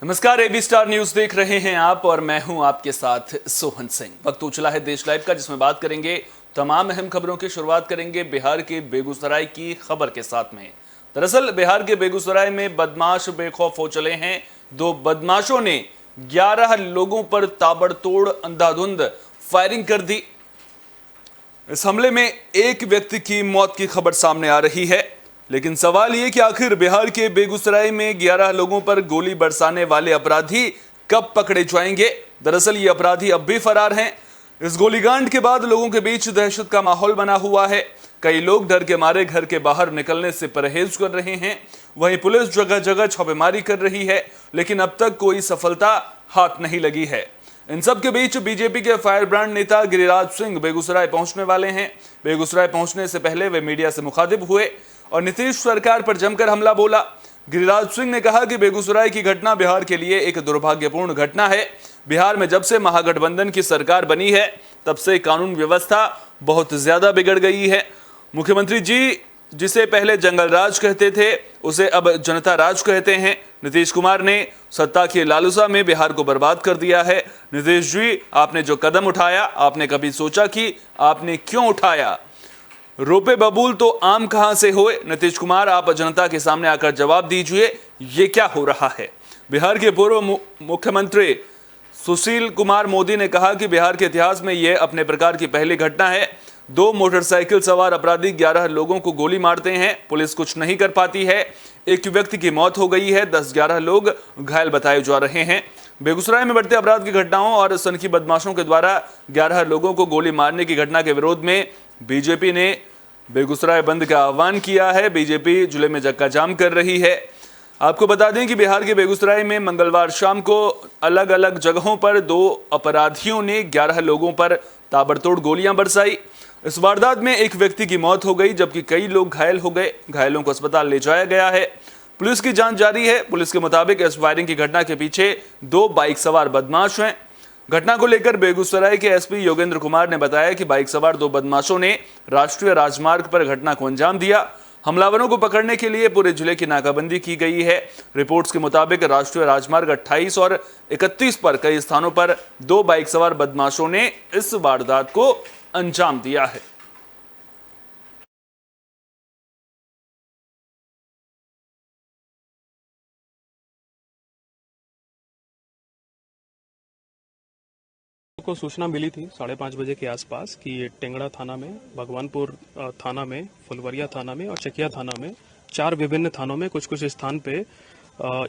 नमस्कार, AB star news देख रहे हैं आप और मैं हूं आपके साथ सोहन सिंह। वक्त हो चला है देश लाइव का, जिसमें बात करेंगे तमाम अहम खबरों की। शुरुआत करेंगे बिहार के बेगूसराय की खबर के साथ में। दरअसल बिहार के बेगूसराय में बदमाश बेखौफ हो चले हैं। दो बदमाशों ने 11 लोगों पर ताबड़तोड़ अंधाधुंध फायरिंग कर दी। इस हमले में एक व्यक्ति की मौत की खबर सामने आ रही है, लेकिन सवाल ये कि आखिर बिहार के बेगूसराय में 11 लोगों पर गोली बरसाने वाले अपराधी कब पकड़े जाएंगे। दरअसल ये अपराधी अब भी फरार हैं। इस गोलीकांड के बाद लोगों के बीच दहशत का माहौल बना हुआ है। कई लोग डर के मारे घर के बाहर निकलने से परहेज कर रहे हैं। वहीं पुलिस जगह जगह छापेमारी कर रही है, लेकिन अब तक कोई सफलता हाथ नहीं लगी है। इन सब के बीच बीजेपी के फायर ब्रांड नेता गिरिराज सिंह बेगूसराय पहुंचने वाले हैं। बेगूसराय पहुंचने से पहले वे मीडिया से मुखातिब हुए और नीतीश सरकार पर जमकर हमला बोला। गिरिराज सिंह ने कहा कि बेगूसराय की घटना बिहार के लिए एक दुर्भाग्यपूर्ण घटना है। बिहार में जब से महागठबंधन की सरकार बनी है, तब से कानून व्यवस्था बहुत ज्यादा बिगड़ गई है। मुख्यमंत्री जी जिसे पहले जंगल राज कहते थे, उसे अब जनता राज कहते हैं। नीतीश कुमार ने सत्ता की लालसा में बिहार को बर्बाद कर दिया है। नीतीश जी, आपने जो कदम उठाया, आपने कभी सोचा कि आपने क्यों उठाया? रोपे बबूल तो आम कहां से होए? नीतीश कुमार, आप जनता के सामने आकर जवाब दीजिए, ये क्या हो रहा है? बिहार के पूर्व मुख्यमंत्री सुशील कुमार मोदी ने कहा कि बिहार के इतिहास में यह अपने प्रकार की पहली घटना है। 2 मोटरसाइकिल सवार अपराधी 11 लोगों को गोली मारते हैं, पुलिस कुछ नहीं कर पाती है। एक व्यक्ति की मौत हो गई है, 10-11 लोग घायल बताए जा रहे हैं। बेगूसराय में बढ़ते अपराध की घटनाओं और सनकी बदमाशों के द्वारा 11 लोगों को गोली मारने की घटना के विरोध में बीजेपी ने बेगूसराय बंद का आह्वान किया है। बीजेपी जिले में चक्का जाम कर रही है। आपको बता दें कि बिहार के बेगूसराय में मंगलवार शाम को अलग अलग जगहों पर 2 अपराधियों ने 11 लोगों पर ताबड़तोड़ गोलियां बरसाई। इस वारदात में एक व्यक्ति की मौत हो गई, जबकि कई लोग घायल हो गए। घायलों को अस्पताल ले जाया गया है। पुलिस की जांच जारी है। पुलिस के मुताबिक इस फायरिंग की घटना के पीछे 2 बाइक सवार बदमाश हैं। घटना को लेकर बेगूसराय के एसपी योगेंद्र कुमार ने बताया कि बाइक सवार 2 बदमाशों ने राष्ट्रीय राजमार्ग पर घटना को अंजाम दिया। हमलावरों को पकड़ने के लिए पूरे जिले की नाकाबंदी की गई है। रिपोर्ट्स के मुताबिक राष्ट्रीय राजमार्ग 28 और 31 पर कई स्थानों पर 2 बाइक सवार बदमाशों ने इस वारदात को अंजाम दिया है। को सूचना मिली थी 5:30 बजे के आसपास कि टेंगड़ा थाना में, भगवानपुर थाना में, फुलवरिया थाना में और चकिया थाना में 4 विभिन्न थानों में कुछ स्थान पे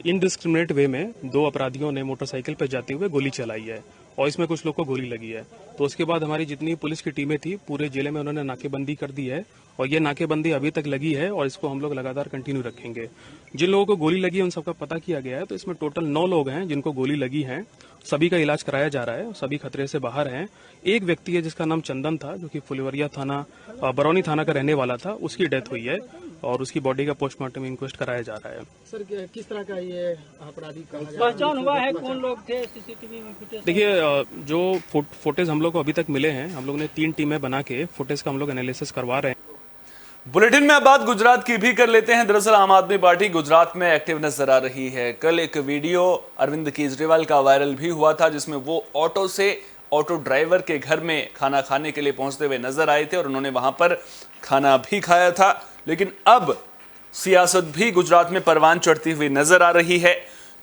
इनडिस्क्रिमिनेट वे में 2 अपराधियों ने मोटरसाइकिल पर जाते हुए गोली चलाई है और इसमें कुछ लोग को गोली लगी है। तो उसके बाद हमारी जितनी पुलिस की टीमें थी, पूरे जिले में उन्होंने नाकेबंदी कर दी है और ये नाकेबंदी अभी तक लगी है और इसको हम लोग लगातार कंटिन्यू रखेंगे। जिन लोगों को गोली लगी है उन सबका पता किया गया है। तो इसमें टोटल 9 लोग हैं जिनको गोली लगी है। सभी का इलाज कराया जा रहा है, सभी खतरे से बाहर हैं। एक व्यक्ति है जिसका नाम चंदन था, जो कि फुलवरिया थाना, बरौनी थाना का रहने वाला था, उसकी डेथ हुई है और उसकी बॉडी का पोस्टमार्टम इंक्वेस्ट कराया जा रहा है। सर, किस तरह का ये अपराधी पहचान हुआ है? कौन लोग थे? सीसीटीवी में फुटेज? देखिए, जो फुटेज हम लोग को अभी तक मिले हैं, हम लोग ने 3 टीमें बना के फुटेज का हम लोग एनालिसिस करवा रहे हैं। बुलेटिन में अब बात गुजरात की भी कर लेते हैं। दरअसल आम आदमी पार्टी गुजरात में एक्टिव नजर आ रही है। कल एक वीडियो अरविंद केजरीवाल का वायरल भी हुआ था, जिसमें वो ऑटो ड्राइवर के घर में खाना खाने के लिए पहुंचते हुए नजर आए थे और उन्होंने वहां पर खाना भी खाया था। लेकिन अब सियासत भी गुजरात में परवान चढ़ती हुई नजर आ रही है।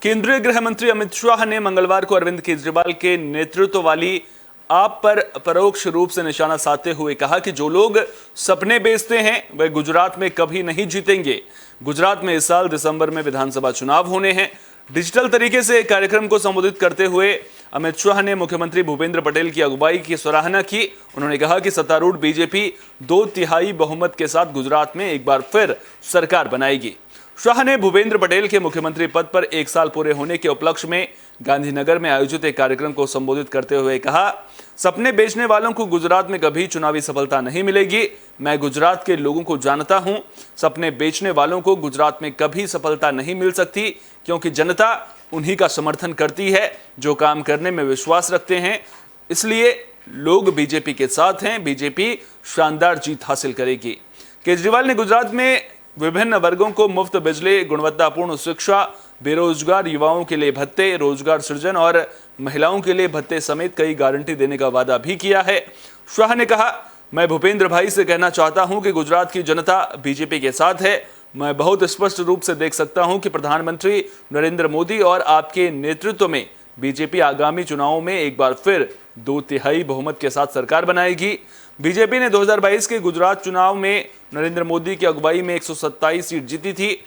केंद्रीय गृह मंत्री अमित शाह ने मंगलवार को अरविंद केजरीवाल के नेतृत्व वाली आप पर परोक्ष रूप से निशाना साधते हुए कहा कि जो लोग सपने बेचते हैं वे गुजरात में कभी नहीं जीतेंगे। गुजरात में इस साल दिसंबर में विधानसभा चुनाव होने हैं। डिजिटल तरीके से कार्यक्रम को संबोधित करते हुए अमित शाह ने मुख्यमंत्री भूपेंद्र पटेल की अगुवाई की सराहना की। उन्होंने कहा कि सत्तारूढ़ बीजेपी 2/3 बहुमत के साथ गुजरात में एक बार फिर सरकार बनाएगी। शाह ने भूपेंद्र पटेल के मुख्यमंत्री पद पर 1 साल पूरे होने के उपलक्ष्य में गांधीनगर में आयोजित एक कार्यक्रम को संबोधित करते हुए कहा, सपने बेचने वालों को गुजरात में कभी चुनावी सफलता नहीं मिलेगी। मैं गुजरात के लोगों को जानता हूं। सपने बेचने वालों को गुजरात में कभी सफलता नहीं मिल सकती, क्योंकि जनता उन्हीं का समर्थन करती है जो काम करने में विश्वास रखते हैं। इसलिए लोग बीजेपी के साथ हैं। बीजेपी शानदार जीत हासिल करेगी। केजरीवाल ने गुजरात में विभिन्न वर्गों को मुफ्त बिजली, गुणवत्तापूर्ण शिक्षा, बेरोजगार युवाओं के लिए भत्ते, रोजगार सृजन और महिलाओं के लिए भत्ते समेत कई गारंटी देने का वादा भी किया है। शाह ने कहा, मैं भूपेंद्र भाई से कहना चाहता हूं कि गुजरात की जनता बीजेपी के साथ है। मैं बहुत स्पष्ट रूप से देख सकता हूं कि प्रधानमंत्री नरेंद्र मोदी और आपके नेतृत्व में बीजेपी आगामी चुनावों में एक बार फिर 2/3 बहुमत के साथ सरकार बनाएगी। बीजेपी ने 2022 के गुजरात चुनाव में नरेंद्र मोदी की अगुवाई में 127 सीट जीती थी।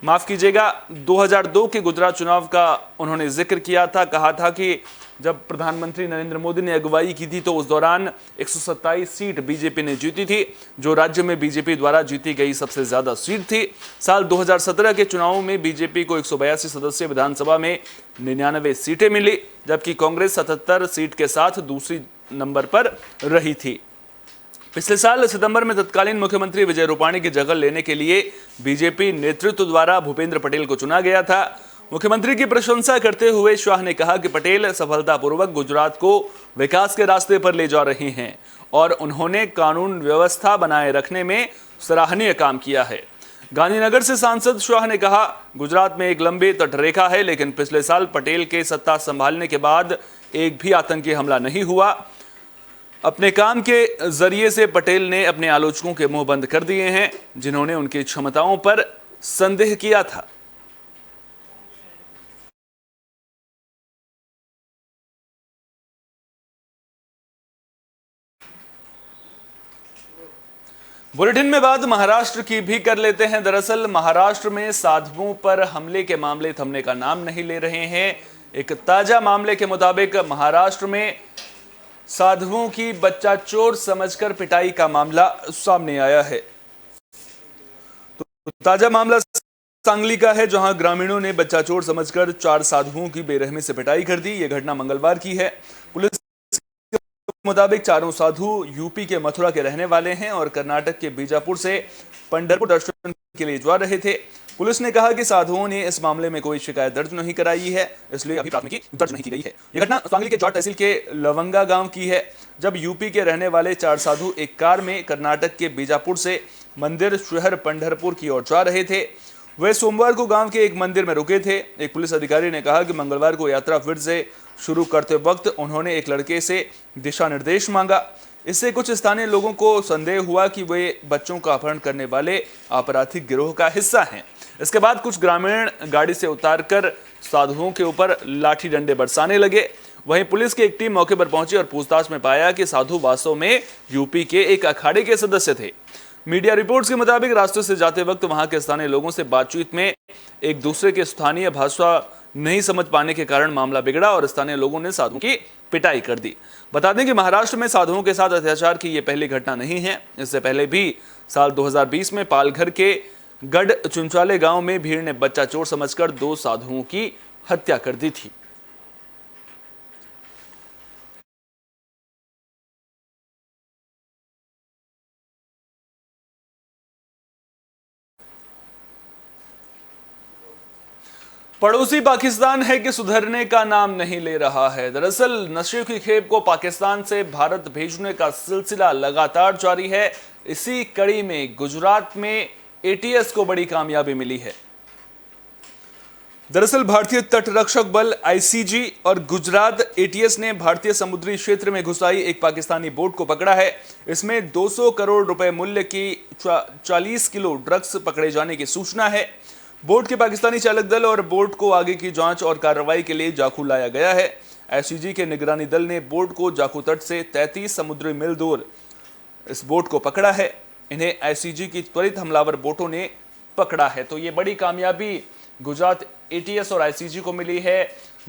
माफ कीजिएगा, 2002 के गुजरात चुनाव का उन्होंने जिक्र किया था। कहा था कि जब प्रधानमंत्री नरेंद्र मोदी ने अगुवाई की थी तो उस दौरान 127 सीट बीजेपी ने जीती थी, जो राज्य में बीजेपी द्वारा जीती गई सबसे ज्यादा सीट थी। साल 2017 के चुनावों में बीजेपी को 182 सदस्यीय विधानसभा में 99 सीटें मिली, जबकि कांग्रेस 77 सीट के साथ दूसरी नंबर पर रही थी। पिछले साल सितंबर में तत्कालीन मुख्यमंत्री विजय रूपाणी की जगह लेने के लिए बीजेपी नेतृत्व द्वारा भूपेंद्र पटेल को चुना गया था। मुख्यमंत्री की प्रशंसा करते हुए शाह ने कहा कि पटेल सफलतापूर्वक गुजरात को विकास के रास्ते पर ले जा रहे हैं और उन्होंने कानून व्यवस्था बनाए रखने में सराहनीय काम किया है। गांधीनगर से सांसद शाह ने कहा, गुजरात में एक लंबी तटरेखा है, लेकिन पिछले साल पटेल के सत्ता संभालने के बाद एक भी आतंकी हमला नहीं हुआ। अपने काम के जरिए से पटेल ने अपने आलोचकों के मुंह बंद कर दिए हैं, जिन्होंने उनकी क्षमताओं पर संदेह किया था। बुलेटिन में बात महाराष्ट्र की भी कर लेते हैं। दरअसल महाराष्ट्र में साधुओं पर हमले के मामले थमने का नाम नहीं ले रहे हैं। एक ताजा मामले के मुताबिक महाराष्ट्र में साधुओं की बच्चा चोर समझकर पिटाई का मामला सामने आया है। तो ताजा मामला सांगली का है, जहां ग्रामीणों ने बच्चा चोर समझकर 4 साधुओं की बेरहमी से पिटाई कर दी। यह घटना मंगलवार की है। पुलिस के मुताबिक चारों साधु यूपी के मथुरा के रहने वाले हैं और कर्नाटक के बीजापुर से पंढरपुर दर्शन के लिए जा रहे थे। पुलिस ने कहा कि साधुओं ने इस मामले में कोई शिकायत दर्ज नहीं कराई है, इसलिए अभी प्राथमिकी दर्ज नहीं की गई है। यह घटना सांगली के जाट तहसील के लवंगा गांव की है, जब यूपी के रहने वाले 4 साधु एक कार में कर्नाटक के बीजापुर से मंदिर शहर पंढरपुर की ओर जा रहे थे। वे सोमवार को गांव के एक मंदिर में रुके थे। एक पुलिस अधिकारी ने कहा कि मंगलवार को यात्रा फिर से शुरू करते वक्त उन्होंने एक लड़के से दिशा निर्देश मांगा। इससे कुछ स्थानीय लोगों को संदेह हुआ कि वे बच्चों का अपहरण करने वाले आपराधिक गिरोह का हिस्सा हैं। इसके बाद कुछ ग्रामीण गाड़ी से उतारकर साधुओं के ऊपर लाठी डंडे बरसाने लगे। वहीं पुलिस की एक टीम मौके पर पहुंची और पूछताछ में पाया कि साधु वास्तव में यूपी के एक अखाड़े के सदस्य थे। मीडिया रिपोर्ट्स के मुताबिक रास्ते से जाते वक्त वहां के स्थानीय लोगों से बातचीत में एक दूसरे के स्थानीय भाषा नहीं समझ पाने के कारण मामला बिगड़ा और स्थानीय लोगों ने साधुओं की पिटाई कर दी। बता दें कि महाराष्ट्र में साधुओं के साथ अत्याचार की यह पहली घटना नहीं है। इससे पहले भी साल 2020 में पालघर के गढ़ चुंचाले गांव में भीड़ ने बच्चा चोर समझकर 2 साधुओं की हत्या कर दी थी। पड़ोसी पाकिस्तान है कि सुधरने का नाम नहीं ले रहा है। दरअसल नशे की खेप को पाकिस्तान से भारत भेजने का सिलसिला लगातार जारी है। इसी कड़ी में गुजरात में एटीएस को बड़ी कामयाबी मिली है। दरअसल भारतीय तटरक्षक बल आईसीजी और गुजरात एटीएस ने भारतीय समुद्री क्षेत्र में घुस आई एक पाकिस्तानी बोट को पकड़ा है। इसमें 200 करोड़ रुपए मूल्य की 40 किलो ड्रग्स पकड़े जाने की सूचना है। बोट के पाकिस्तानी चालक दल और बोट को आगे की जांच और कार्रवाई के लिए जाखू लाया गया है। आईसीजी के निगरानी दल ने बोट को जाखू तट से 33 समुद्री मील दूर इस बोट को पकड़ा है। इन्हें आईसीजी की त्वरित हमलावर बोटों ने पकड़ा है। तो ये बड़ी कामयाबी गुजरात एटीएस और आईसीजी को मिली है।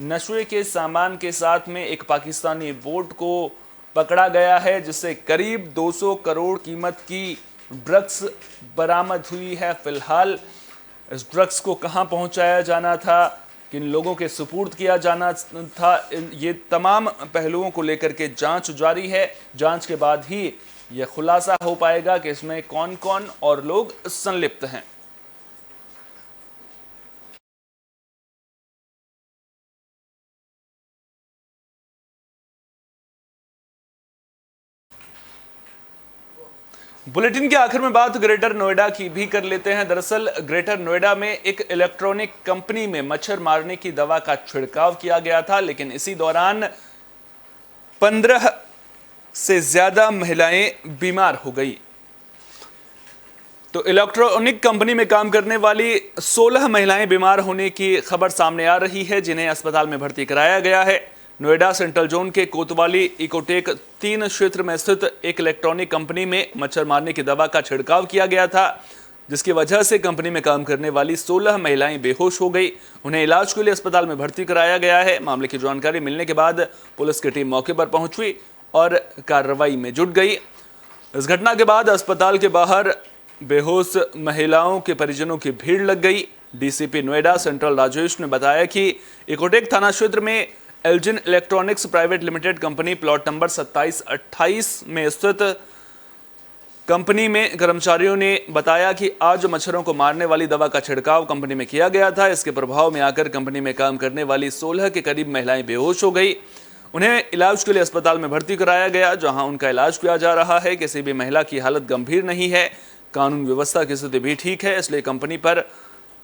नशे के सामान के साथ में एक पाकिस्तानी बोट को पकड़ा गया है, जिससे करीब 200 करोड़ कीमत की ड्रग्स बरामद हुई है। फिलहाल इस ड्रग्स को कहां पहुंचाया जाना था, किन लोगों के सुपुर्द किया जाना था, ये तमाम पहलुओं को लेकर के जांच जारी है। जांच के बाद ही यह खुलासा हो पाएगा कि इसमें कौन कौन और लोग संलिप्त हैं। बुलेटिन के आखिर में बात ग्रेटर नोएडा की भी कर लेते हैं। दरअसल ग्रेटर नोएडा में एक इलेक्ट्रॉनिक कंपनी में मच्छर मारने की दवा का छिड़काव किया गया था, लेकिन इसी दौरान 15 से ज्यादा महिलाएं बीमार हो गई। तो इलेक्ट्रॉनिक कंपनी में काम करने वाली 16 महिलाएं बीमार होने की खबर सामने आ रही है, जिन्हें अस्पताल में भर्ती कराया गया है। नोएडा सेंट्रल जोन के कोतवाली इकोटेक 3 क्षेत्र में स्थित एक इलेक्ट्रॉनिक कंपनी में मच्छर मारने की दवा का छिड़काव किया गया था, जिसकी वजह से कंपनी में काम करने वाली 16 महिलाएं बेहोश हो गई। उन्हें इलाज के लिए अस्पताल में भर्ती कराया गया है। मामले की जानकारी मिलने के बाद पुलिस की टीम मौके पर पहुंची और कार्रवाई में जुट गई। इस घटना के बाद अस्पताल के बाहर बेहोश महिलाओं के परिजनों की भीड़ लग गई। डीसीपी नोएडा सेंट्रल राजेश ने बताया कि इकोटेक थाना क्षेत्र में Elgin electronics private limited company plot number 27-28 में स्थित कंपनी में कर्मचारियों ने बताया कि आज मच्छरों को मारने वाली दवा का छिड़काव कंपनी में किया गया था। इसके प्रभाव में आकर कंपनी में काम करने वाली 16 के करीब महिलाएं बेहोश हो गई। उन्हें इलाज के लिए अस्पताल में भर्ती कराया गया, जहां उनका इलाज किया जा रहा है। किसी भी महिला की हालत गंभीर नहीं है। कानून व्यवस्था की स्थिति भी ठीक है, इसलिए कंपनी पर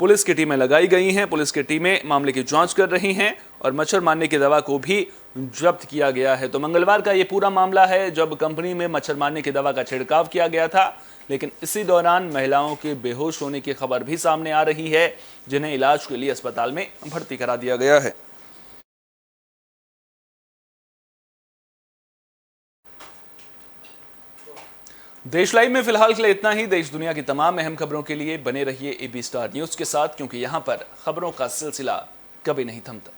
पुलिस की टीमें लगाई गई हैं। पुलिस की टीमें मामले की जांच कर रही हैं और मच्छर मारने की दवा को भी जब्त किया गया है। तो मंगलवार का ये पूरा मामला है, जब कंपनी में मच्छर मारने की दवा का छिड़काव किया गया था, लेकिन इसी दौरान महिलाओं के बेहोश होने की खबर भी सामने आ रही है, जिन्हें इलाज के लिए अस्पताल में भर्ती करा दिया गया है। देश लाइव में फिलहाल के लिए इतना ही। देश दुनिया की तमाम अहम खबरों के लिए बने रहिए AB स्टार न्यूज के साथ, क्योंकि यहां पर खबरों का सिलसिला कभी नहीं थमता।